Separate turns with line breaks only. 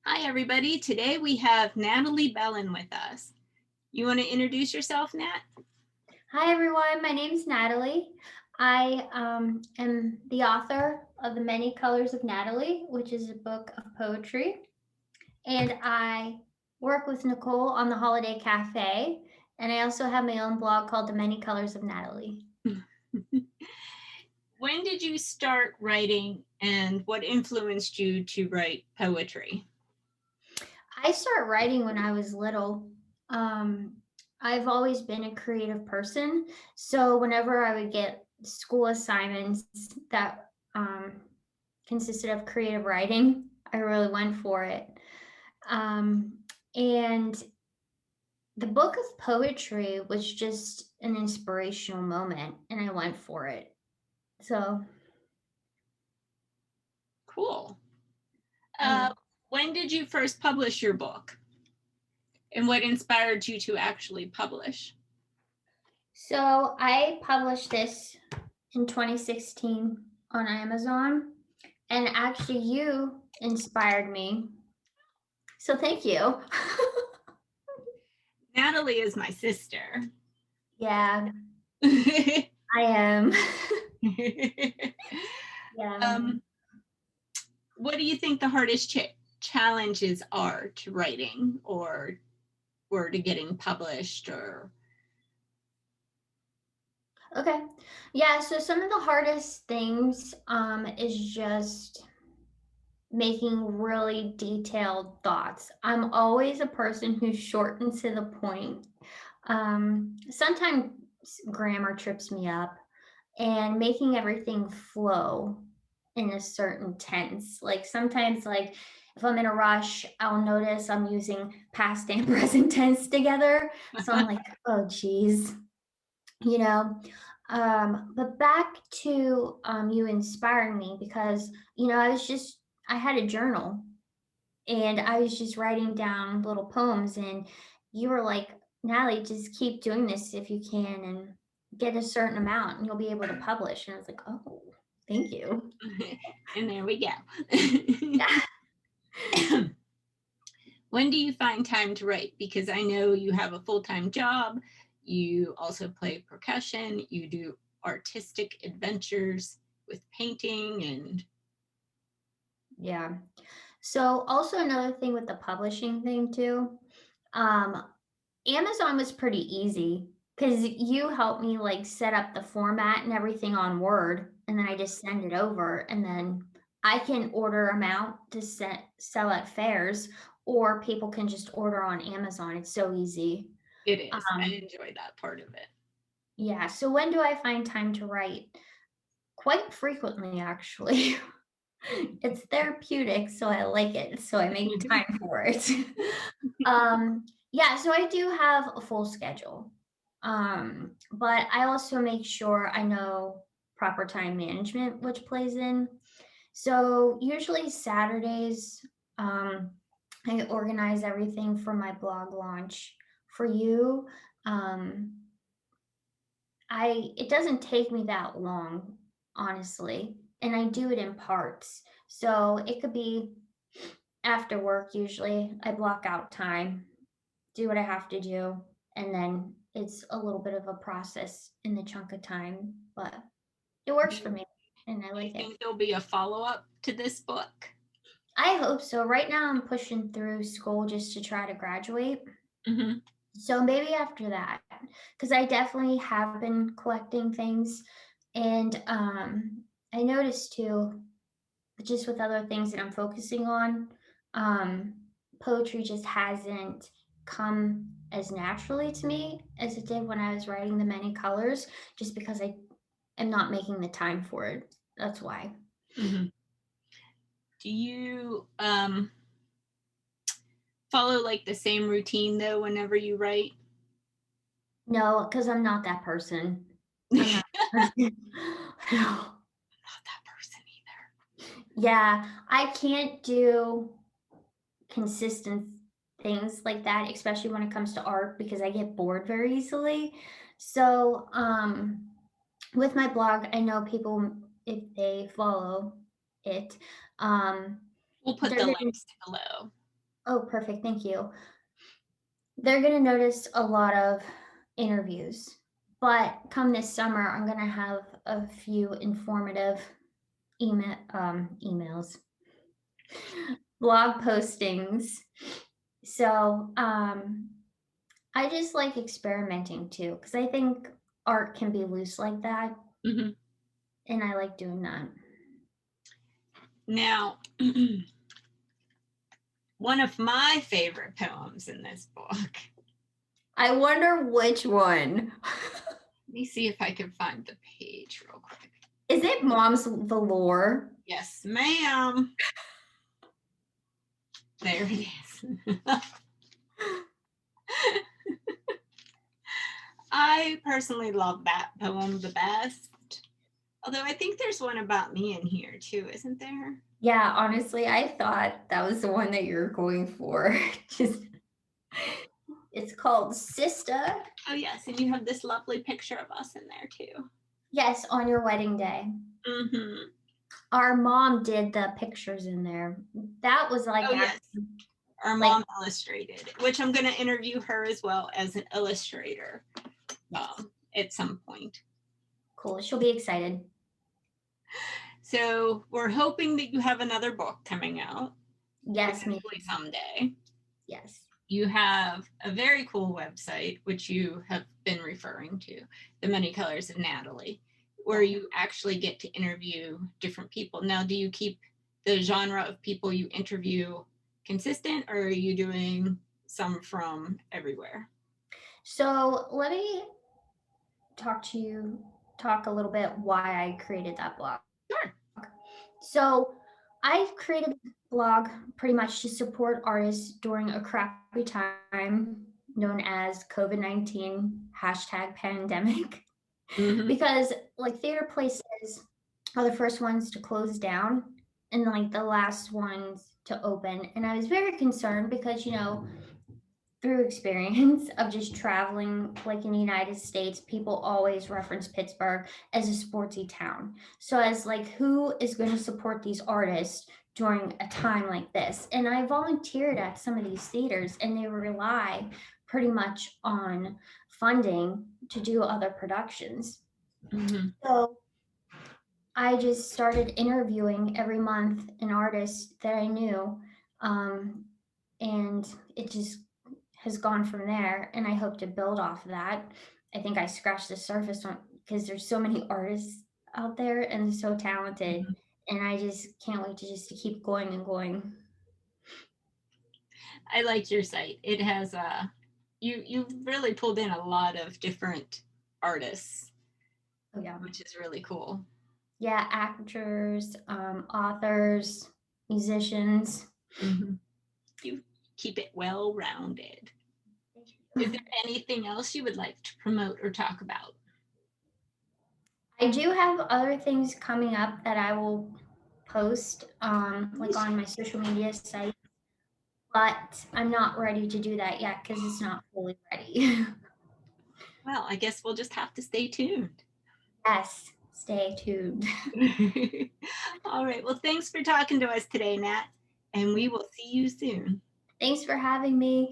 Hi, everybody. Today we have Natalie Belin with us. You want to introduce yourself, Nat?
Hi, everyone. My name is Natalie. I am the author of The Many Colors of Natalie, which is a book of poetry. And I work with Nicole on the Holiday Cafe. And I also have my own blog called The Many Colors of Natalie.
When did you start writing and what influenced you to write poetry?
I started writing when I was little. I've always been a creative person. So whenever I would get school assignments that consisted of creative writing, I really went for it. Um, and the book of poetry was just an inspirational moment, and I went for it. So,
Cool.
yeah.
When did you first publish your book? And what inspired you to actually publish?
So I published this in 2016 on Amazon, and actually, you inspired me. So thank you.
Natalie is my sister.
Yeah, I am. Yeah.
What do you think the hardest challenges are to writing or to getting published or
Okay. Yeah, so some of the hardest things is just making really detailed thoughts. I'm always a person who's short and to the point. Sometimes grammar trips me up, and making everything flow in a certain tense. Like sometimes, like if I'm in a rush, I'll notice I'm using past and present tense together. So I'm like, oh, geez, you know. But back to you inspiring me because, I had a journal and I was just writing down little poems, and you were like, Natalie, just keep doing this if you can and get a certain amount and you'll be able to publish. And I was like, oh, thank you.
and there we go.
Yeah.
When do you find time to write? Because I know you have a full-time job, you also play percussion, you do artistic adventures with painting and
Yeah. So also another thing with the publishing thing too, um, Amazon was pretty easy because you helped me like set up the format and everything on Word, and then I just send it over, and then I can order them out to sell at fairs, or people can just order on Amazon. It's so easy.
it is. I
Um,
enjoy that part of it.
yeah. So when do I find time to write? Quite frequently, actually. It's therapeutic, so I like it. So I make time for it. Yeah, so I do have a full schedule. But I also make sure I know proper time management, which plays in. So usually Saturdays, um, I organize everything for my blog launch. For you, um, I it doesn't take me that long, honestly, and I do it in parts. So it could be after work usually. I block out time, do what I have to do, and then it's a little bit of a process in the chunk of time, but it works for me and I
Do you
like it.
think there'll be a follow-up to this book?
I hope so. Right now I'm pushing through school just to try to graduate.
Mm-hmm.
So maybe after that, because I definitely have been collecting things, and I noticed too, just with other things that I'm focusing on, um, poetry just hasn't come as naturally to me as it did when I was writing The Many Colors, just because I am not making the time for it. That's why.
Mm-hmm. Do you follow like the same routine though whenever you write?
No, because I'm not that person. I'm
Not
not that person. No.
that person
Yeah, I can't do consistent things like that, especially when it comes to art, because I get bored very easily. So, with my blog, I know people if they follow it. Um,
We'll put
they're
the
gonna,
links below.
oh, perfect. Thank you. They're going to notice a lot of interviews, but come this summer, I'm going to have a few informative emails, blog postings. So I just like experimenting too, because I think art can be loose like that.
Mm-hmm.
And I like doing that.
Now, one of my favorite poems in this book.
I wonder which one.
Let me see if I can find the page real quick.
Is it Mom's Velour?
Yes, ma'am. There it is. I personally love that poem the best. Although I think there's one about me in here too, isn't there?
Yeah, honestly, I thought that was the one that you're going for. Just it's called Sister.
Oh yes, and you have this lovely picture of us in there too.
Yes, on your wedding day.
Mm-hmm.
Our mom did the pictures in there. That was like
Oh yes, our
like
mom illustrated, which I'm going to interview her as well as an illustrator at some point.
cool. She'll be excited.
So we're hoping that you have another book coming out.
Yes, me.
Hopefully someday.
Yes.
You have a very cool website, which you have been referring to, The Many Colors of Natalie, where you actually get to interview different people. Now, do you keep the genre of people you interview consistent, or are you doing some from everywhere?
So let me talk a little bit why I created that blog.
Sure.
So I created a blog pretty much to support artists during a crappy time known as COVID-19 #pandemic.
Mm-hmm.
Because like theater places are the first ones to close down and like the last ones to open. And I was very concerned because, through experience of just traveling like in the United States, people always reference Pittsburgh as a sportsy town. So as like who is going to support these artists during a time like this? And I volunteered at some of these theaters and they rely pretty much on funding to do other productions.
Mm-hmm.
So I just started interviewing every month an artist that I knew. And it just has gone from there. And I hope to build off of that. I think I scratched the surface because there's so many artists out there and so talented.
Mm-hmm.
And I just can't wait to keep going and going.
I like your site. It has you've really pulled in a lot of different artists.
Oh yeah.
Which is really cool.
Yeah, actors, authors, musicians.
Mm-hmm. You keep it well rounded. Is there anything else you would like to promote or talk about?
I do have other things coming up that I will post like on my social media site, but I'm not ready to do that yet because it's not fully ready.
Well, I guess we'll just have to stay tuned.
Yes, stay tuned.
All right. Well, thanks for talking to us today, Nat, and we will see you soon.
Thanks for having me.